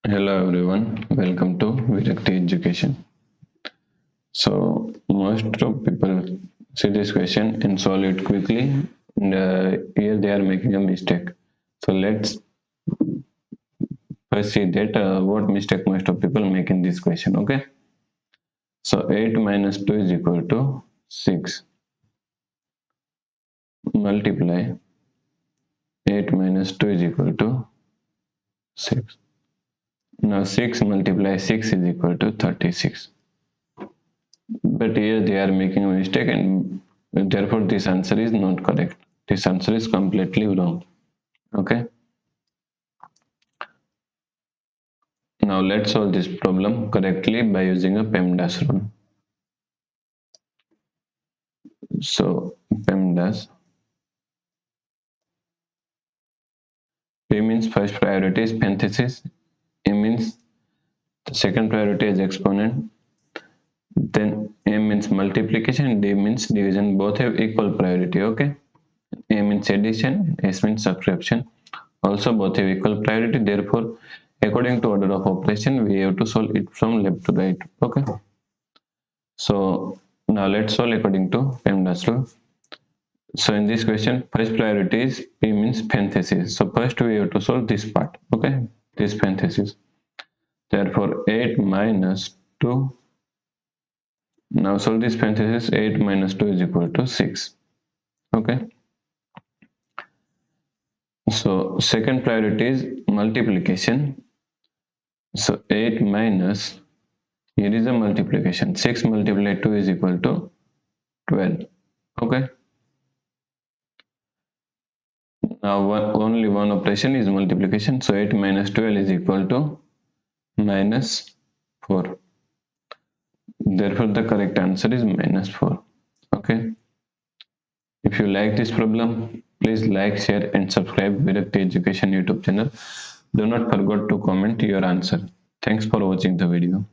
Hello everyone, welcome to Virakti Education. So most of people see this question and solve it quickly, and here they are making a mistake. So let's first see that what mistake most of people make in this question. Okay. So 8 minus 2 is equal to 6. Multiply 8 minus 2 is equal to 6. Now 6 multiply 6 is equal to 36. But here they are making a mistake and therefore this answer is not correct. This answer is completely wrong. Okay. Now let's solve this problem correctly by using a PEMDAS rule. So PEMDAS, P means first priority is parenthesis, A means the second priority is exponent, then M means multiplication, D means division. Both have equal priority. Okay. A means addition, S means subtraction. Also both have equal priority. Therefore, according to order of operation, we have to solve it from left to right. Okay. So now let's solve according to PEMDAS rule. So in this question, first priority is P means parenthesis. So first we have to solve this part. Okay. This parenthesis. Therefore, 8 minus 2. Now solve this parenthesis. 8 minus 2 is equal to 6. Okay. So second priority is multiplication. So 8 minus, here is a multiplication. 6 multiplied 2 is equal to 12. Okay. Now only one operation is multiplication. So 8 minus 12 is equal to minus 4. Therefore, the correct answer is minus 4. Okay. If you like this problem, please like, share, and subscribe Virakti Education YouTube channel. Do not forget to comment your answer. Thanks for watching the video.